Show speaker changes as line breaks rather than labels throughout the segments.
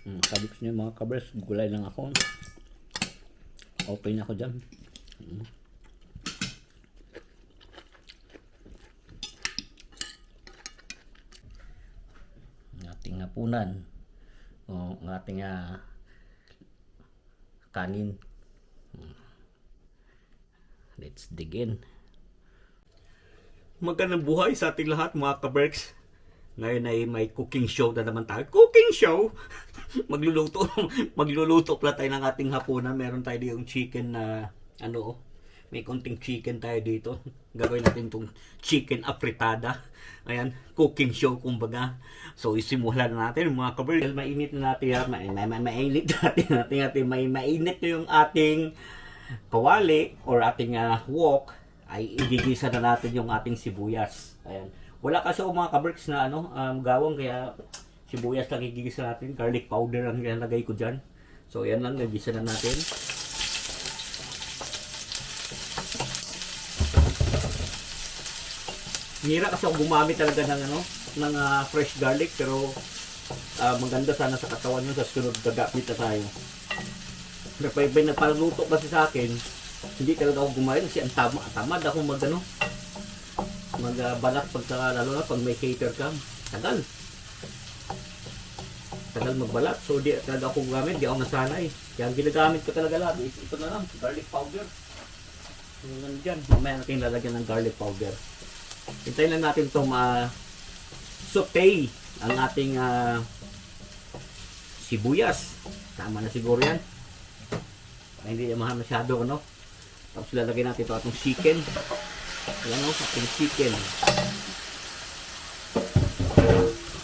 Sabi ko sa inyo mga kabers, gulay lang ako. Okay na ako dyan. Ang ating hapunan. O, ang ating kanin. Let's dig in. Magandang buhay sa ating lahat mga kaberks. Ngayon ay may cooking show na naman tayo. Cooking show! Magluluto pala tayo ng ating hapunan. Meron tayo yung chicken na may konting chicken tayo dito. Gagawin natin itong chicken afritada. Ayan, cooking show kumbaga. So isimulan na natin mga kaberks. Mainit na natin yan. Mainit natin. Mainit na yung ating kawali or ating wok. Ay igigisa na natin yung ating sibuyas. Ayan. Wala kasi ako mga kaberks na gawang, kaya sibuyas lang igigisa natin. Garlic powder ang nilagay ko dyan. So yan lang, nagisa na natin. Hira kasi ako gumamit talaga ng fresh garlic, pero maganda sana sa katawan yun. Sa sunod gagapit na tayo. May nagpaluto kasi sa akin, hindi talaga ako gumayon kasi ang tamad ako magbalat lalo na pag may cater ka. Tagal magbalat, so di talaga ako gumagamit, di ako nasanay. Kaya ang ginagamit ko talaga lahat ito na lang, garlic powder. Yung dyan, mamaya natin lalagyan ng garlic powder. Hintayin lang natin itong saute ang ating sibuyas. Tama na siguro yan, hindi naman masyado Tapos lalagyan natin ito atong chicken. Ayan ating chicken.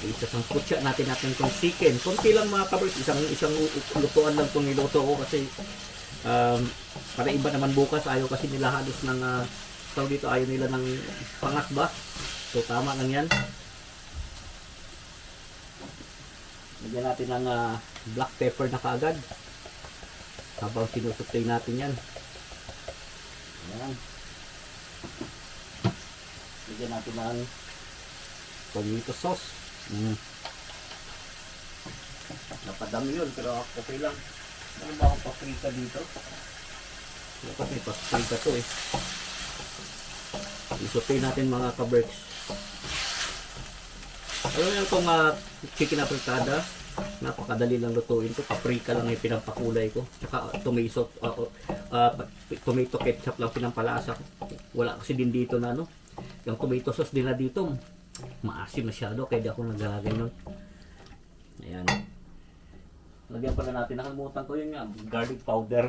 Isasangkot siya natin itong chicken. Kunti lang mga kabers, isang lutuan lang itong niluto ko kasi para iba naman bukas. Ayaw kasi nila halos ng tawag dito, ayaw nila ng pangas ba? So tama lang yan. Lagyan natin ng black pepper na kaagad habang sinusutay natin yan. Ayan. Lagyan natin ng tomato sauce. Napadami yun, pero okay lang. Ano ba akong paprika dito? Kasi paprika to Isutay natin mga kaberks. Ano yan itong chicken afritada? Napakadali lang lutuin to. Paprika lang yung pinampakulay ko. Tsaka tomato ketchup lang pinampalasa ko. Wala kasi din dito na yung tomato sauce din na dito. Maasim masyado kaya di ako naglalagay nun. Ayan. Lagyan pala natin. Nakalimutan ko yun garlic powder.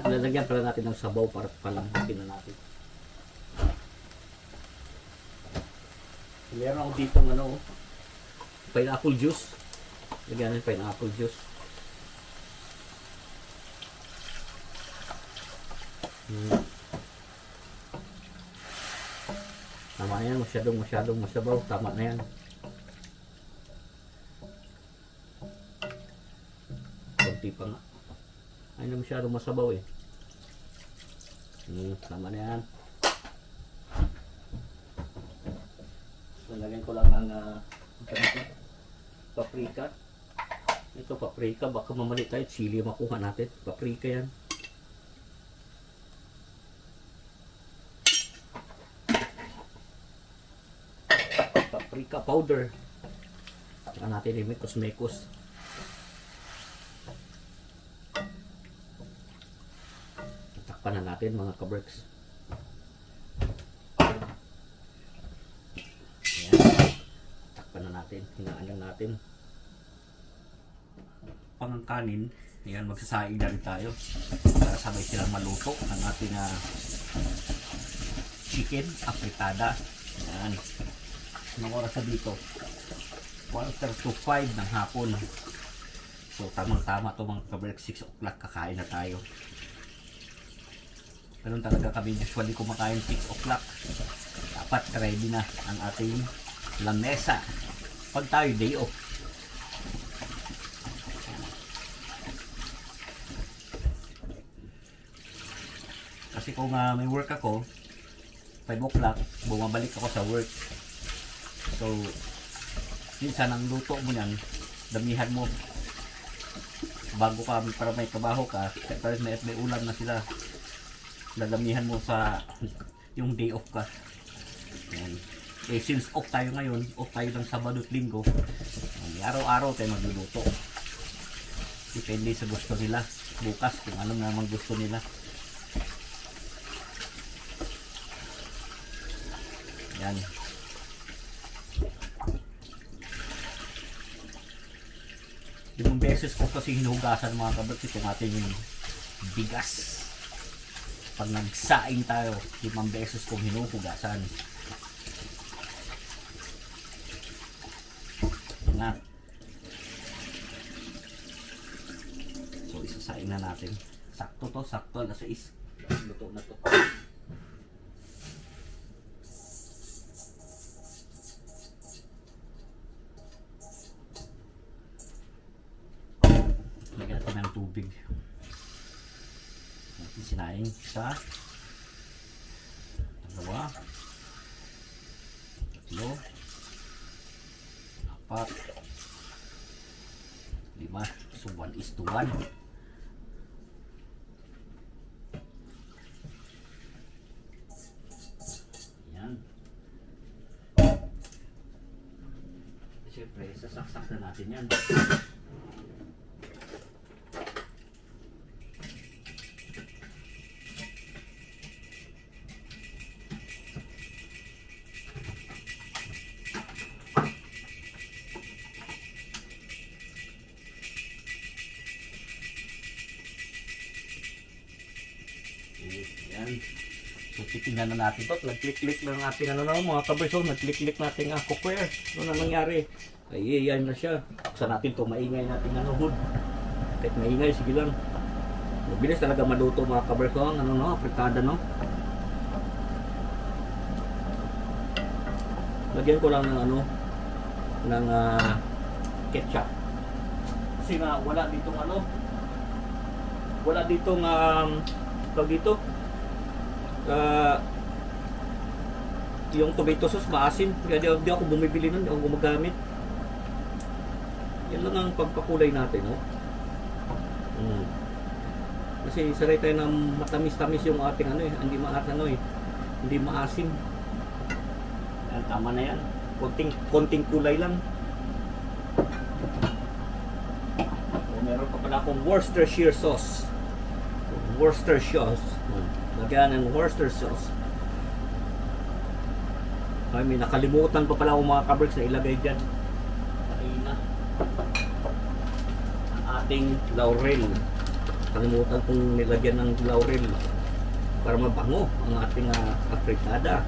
Lalagyan pala natin ng sabaw para palambutin na natin. Meron ako dito pineapple juice. Lagyan natin pineapple juice. Tama na yan, masyadong masabaw. Tama na yan. Kunti pa nga. Ay na masyadong masabaw tama na yan. Lagyan ko lang ng paprika. Ito paprika, baka mamali tayo chili makuha natin. Paprika yan. Paprika powder. Saka natin yung mekos-mekos. Takpan na natin mga kaberks. Hinaan lang natin. Pangkanin, ayan, magsasaing na rin tayo para sabay silang maluto ang ating chicken afritada. Ayan. Anong oras na dito? 4:05 ng hapon. So tamang-tama ito mga kaberks, 6 o'clock kakain na tayo. Ganun talaga kami usually kumakain 6 o'clock. Dapat ready na ang ating lamesa pag tayo day off. Kasi kung may work ako, 5 o'clock, bumabalik ako sa work. So, minsan ang luto mo niyan, damihan mo bago ka para may trabaho ka, para may ulam na sila. Dadamihan mo sa yung day off ka. Yan. Eh, since off tayo ngayon, off tayo ng Sabado at Linggo, araw-araw tayo magluluto. Depende sa gusto nila. Bukas kung ano naman gusto nila. Yan. Limang beses ko kasi hinugasan mga kabrat itong ating bigas. Pag nagsaing tayo, 5 beses kong hinuhugasan. Na. So isasaing na natin. Sakto to, sakto alas 6. Luto na to. Lagyan natin ng tubig. Natin sinaing sa 2, 3, 4, 5. So 1:1. Yan. Siyempre, sasaksak na natin yan. Yan. So titingnan na natin to. Nag-click-click lang ating mga kaberso. Nag-click-click natin cookware. Ano na nangyari? Ay, yan na siya. Buksan natin to. Maingay natin hood. Kahit maingay, sige lang. Mabilis talaga maluto mga kaberso. Afritada Lagyan ko lang ng ng ketchup. Kasi nga wala ditong wala ditong tawag dito, yung tomato sauce maasim, kaya di ako bumibili nun, di ako gumagamit. Yan lang ang pagpakulay natin, Kasi saray tayo ng matamis-tamis yung ating hindi maasim. Yan, tama na yan. Konting kulay lang. So, meron pa pala akong Worcestershire sauce. Worcester sauce. Lagyan ng Worcester sauce. Ay, may nakalimutan pa pala akong mga kabricks na ilagay dyan. Kanina. Ang ating laurel. Kalimutan kong nilagyan ng laurel para mabango ang ating afritada.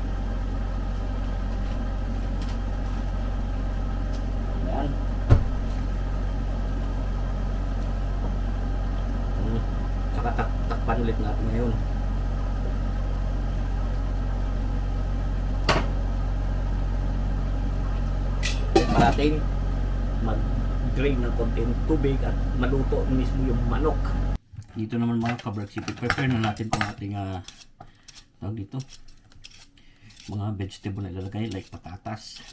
Ayan. Saka takpan ulit natin ngayon. Parating mag-drain ng konting tubig at maluto mismo yung manok. Dito naman mga kabraks, i-prepare na natin itong ating dito mga vegetable na ilalagay like patatas.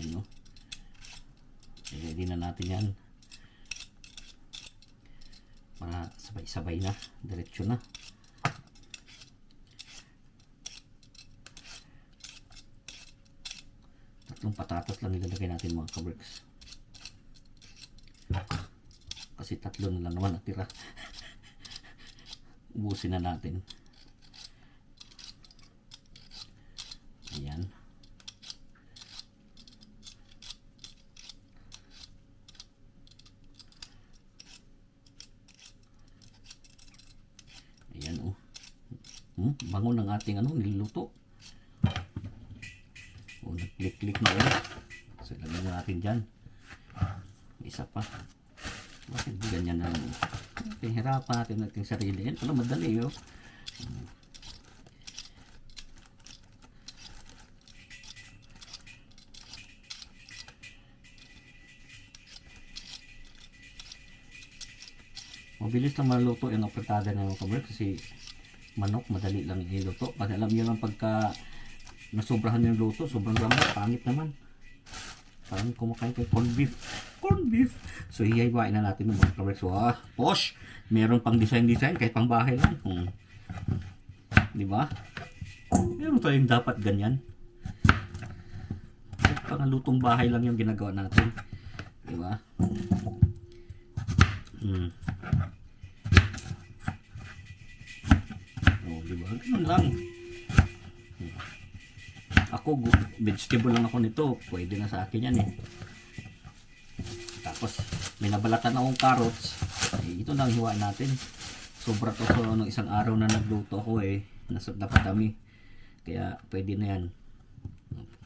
Ayan, ready na natin yan para sabay-sabay na, diretsyo na. Tatlong patatas lang ilalagay natin mga kabricks. Kasi 3 na lang naman natira. Ubusin na natin. Ayan. Ayan bango ng ating niluluto. Nag-click-click na yun. So, lagyan natin dyan. Isa pa. Bakit ganyan na lang? Pinahirapan natin natin sarili. Yan pala madali Mabilis lang maluto yung apretada ng mga kabricks kasi manok, madali lang iluto. Pag alam niyo lang pagka nasobrahan yung luto, sobrang lamot, pangit naman. Parang kumakain kay corned beef. Corned beef. So, hihiwain na natin ng mga kabreks. So, posh! Meron pang design kahit pang bahay lang. Di ba? Meron tayong dapat ganyan. Pang lutong bahay lang yung ginagawa natin. Di ba? Di ba? Ganun lang. Ako, vegetable lang ako nito. Pwede na sa akin yan eh. Tapos, may nabalatan akong carrots. Ito lang hiwain natin. Sobra to. So, isang araw na nagluto ako eh. Dapat dami. Kaya, pwede na yan.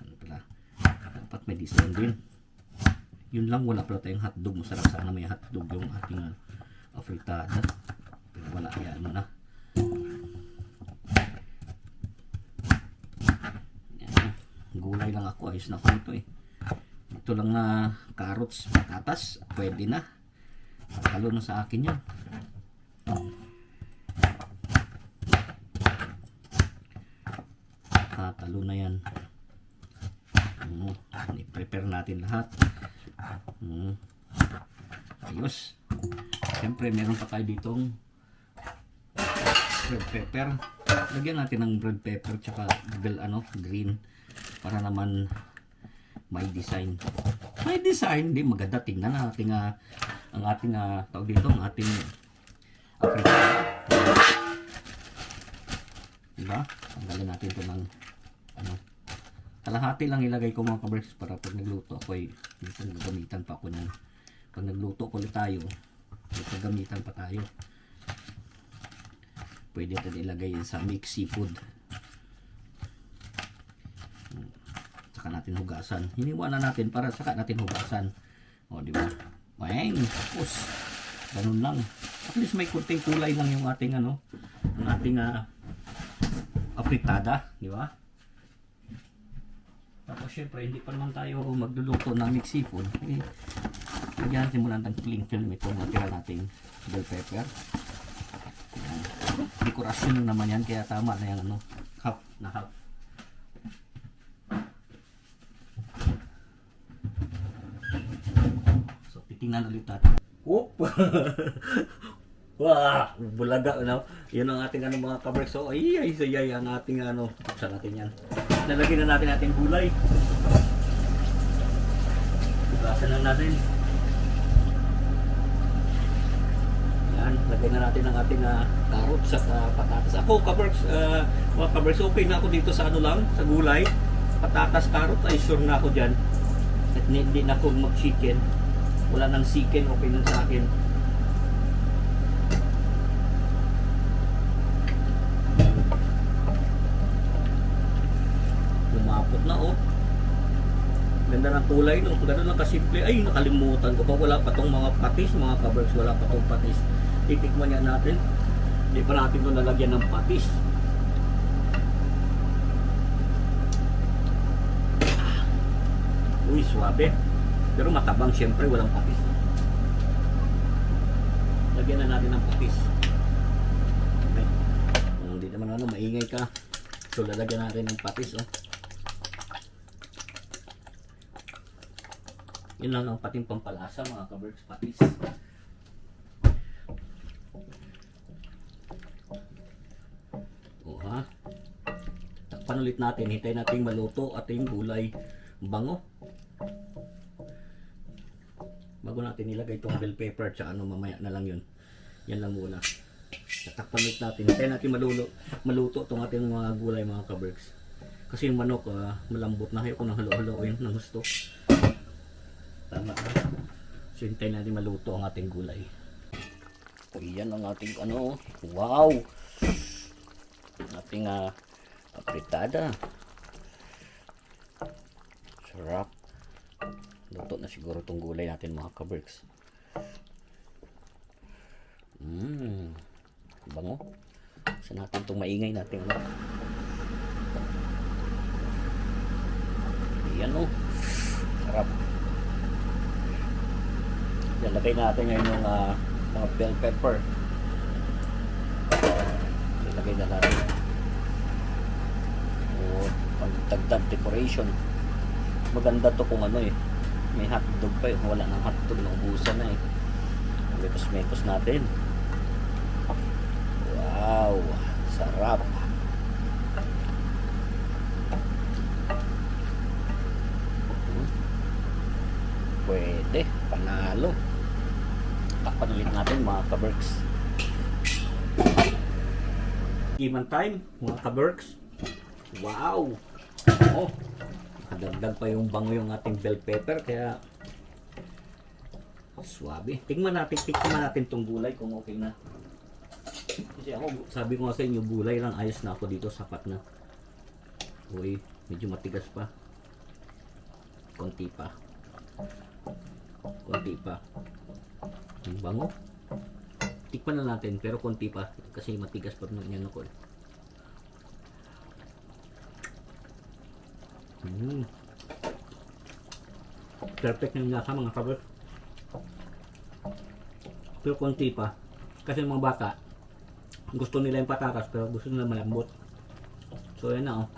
Ano pala? Dapat may design din. Yun lang, wala pala tayong hotdog. Masarap sana may hotdog yung ating afritada. Pero wala, yan na. Gulay lang ako, ayos na ako ito eh. Ito lang carrots, patatas, pwede na. Talo na sa akin yan. Talo na yan. I-prepare natin lahat. Ayos. Siyempre meron pa tayo ditong red pepper. Lagyan natin ng red pepper tsaka green. Para naman may design. May design, di maganda tingnan natin ang ating tawag dito, ang ating afritada. Diba? Tanggalin natin ito ng kalahati lang ilagay ko mga kabreks para pag nagluto ako ay gagamitan pa ako niyan. Pag nagluto ulit tayo, gagamitan pa tayo. Pwede natin ilagay sa mixed seafood. Saka natin hugasan. Hiniwa na natin para saka natin hugasan. O, di ba? Weng! Tapos, ganun lang. At least may kunting kulay lang yung ating ang ating afritada, di ba? Tapos syempre, hindi pa naman tayo magluluto ng mixed seafood. Lagyan natin muna ng cling film ito. Natira natin bell pepper. Ayan. Dekorasyon naman yan, kaya tama na yung half na half. Tingnan ulit natin. Whoop! Wah! Bulaga, Yan ang ating mga kabreks. So, ay, ang ating buksan natin yan. Nalagyan na natin ating gulay. Bukasan lang natin. Yan, lagyan na natin ang ating carrots at patatas. Ako, kabreks, mga kabreks, okay na ako dito sa sa gulay. Patatas, carrot, ay sure na ako dyan. At hindi na ako mag-chicken. Wala nang chicken, okay lang sa akin. Lumapot na Ganda ng kulay Ganun lang kasimple. Ay, nakalimutan ko pa. Wala pa tong mga patis, mga kabreks. Wala pa tong patis. Titikman yan natin. Hindi pa natin ito nalagyan ng patis. Uy, swabe. Pero matabang, syempre walang patis. Lagyan na natin ng patis. Okay. Hindi naman maingay ka. So lalagyan natin ng patis. Yun lang ang pating pampalasa mga kabreks, patis. Takpan ulit natin. Hintayin natin maluto at yung gulay. Bango. Bago natin ilagay itong bell pepper tsaka mamaya na lang yun. Yan lang muna. Tatakpan ulit natin. Hintayin natin maluto itong ating mga gulay mga kabreks. Kasi yung manok malambot na. Ayoko nang halo-haloin ng gusto. Tama. So hintayin natin maluto ang ating gulay. O yan ang ating wow! Ating afritada. Sarap. Luto na siguro itong gulay natin mga kabreks. Bango. Sa natin itong maingay natin. Ayan sarap. Lagay natin ngayon yung mga bell pepper. Lagay Lagay na natin. O, pagdagdag decoration. Maganda to kung ano eh. May hotdog pa eh. Wala nang hotdog, naubusan na eh. Mekos natin. Wow, sarap. Pwede, panalo. Takpan ulit natin mga kaberks. Iman time, mga kaberks. Wow! Oh, nakadagdag pa yung bango yung ating bell pepper, kaya swabe. Tingnan natin tong gulay kung okay na. Kasi ako, sabi ko nga sa inyo, gulay lang, ayos na ako dito, sapat na. Uy, medyo matigas pa. Konti pa. Ang bango. Tikman na natin, pero konti pa. Kasi matigas pa ng yan ako eh. Perfect yung lasa mga kabers. Pero konti pa. Kasi mga bata, gusto nila yung patatas, pero gusto nila malambot. So yan na oh.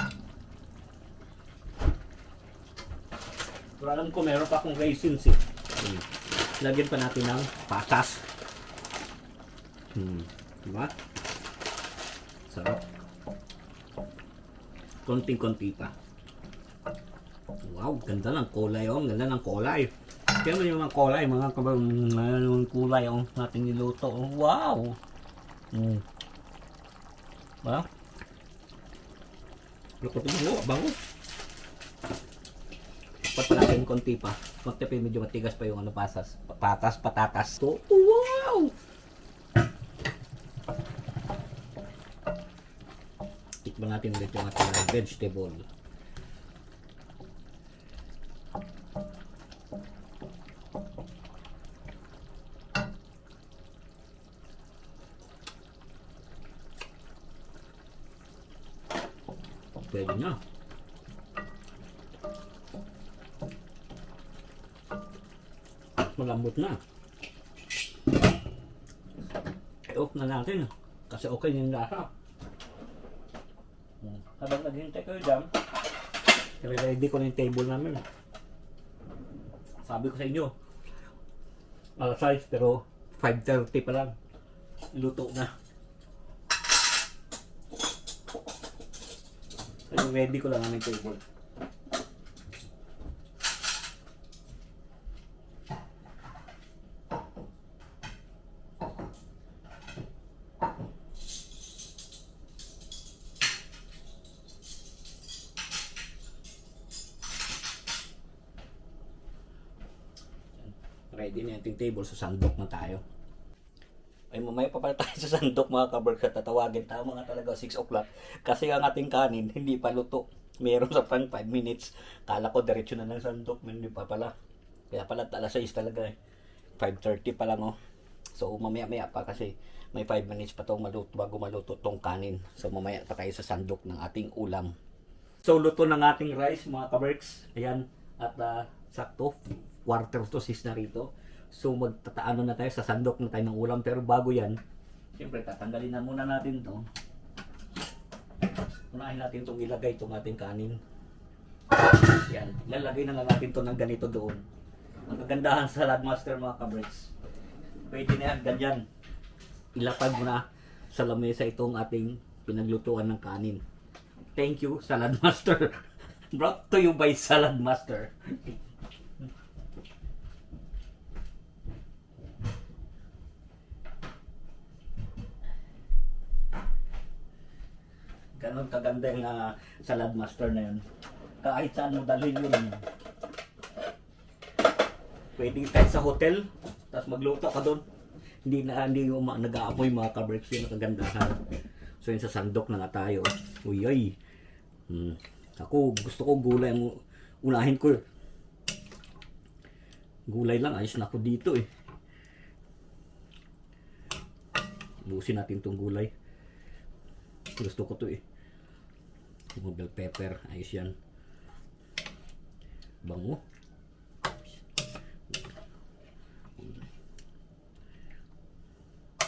Pero alam ko meron pa akong raisins eh. Lagyan pa natin ng patas. Diba? Sarap. Konting-konti pa. Wow, ganda ng kulay oh. Ganda ng kulay. Kaya mo yung mga kulay, mga kulay oh, natin niluto. Oh. Wow! Diba? Lukot mo, bango. Dapat natin konti pa. Konti pa medyo matigas pa yung ano patatas. So, wow! Tikman natin ulit yung ating vegetable. Pwede na. Malambot na. I-off na natin kasi okay yung lasa. Habang naghintay kayo dyan, ready ko na yung table namin. Sabi ko sa inyo, alas 6 pero 5:30 pa lang. Luto na. Ready ko lang ang table. Ready na yung table, sa sandok na tayo. Ay mamaya pa pala tayo sa sandok mga kaberks at tatawagin tayo mga talaga 6 o'clock. Kasi ang ating kanin hindi pa luto. Meron sa pang 5 minutes. Kala ko diretso na ng sandok, hindi pa pala. Kaya pala alas 6 talaga eh. 5:30 pa lang oh. So mamaya pa kasi may 5 minutes pa tong maluto bago maluto tong kanin. So mamaya pa tayo sa sandok ng ating ulam. So luto ng ating rice mga kaberks. Ayan at sakto. Quarter to 6 na rito. So magtataano na tayo sa sandok na tayo ng ulam. Pero bago yan, siyempre tatanggalin na muna natin to. Unahin natin itong ilagay itong ating kanin. Yan, lalagay na lang natin to ng ganito doon. Ang kagandahan sa Salad Master mga kaberks, pwede na yan, ganyan. Ilapag mo na sa lamesa itong ating pinaglutuan ng kanin. Thank you Salad Master. Brought to you by Salad Master. Ganon kaganda yung Salad Master na yun. Kahit saan mo dalhin yun. Pwede kahit sa hotel, tapos magluto ka doon. Hindi yung nag-aapoy mga kaberks, yun ang kagandahan. So yun sa sandok na nga tayo. Uy ay. Ako gusto ko gulay ang unahin ko. Gulay lang, ayos na ako dito eh. Busin natin tong gulay. Gusto ko to eh. Yung bell pepper, ayos yan. Bango.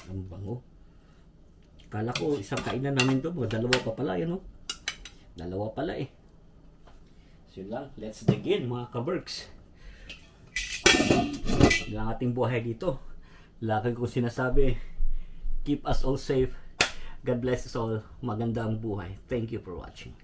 Ang bango. Kala ko isang kainan namin to, dalawa pa pala, yun oh. Dalawa pala eh. So yun lang, let's dig in mga kaberks. Yun lang ating buhay dito. Lagi ko sinasabi, keep us all safe. God bless us all. Magandang buhay. Thank you for watching.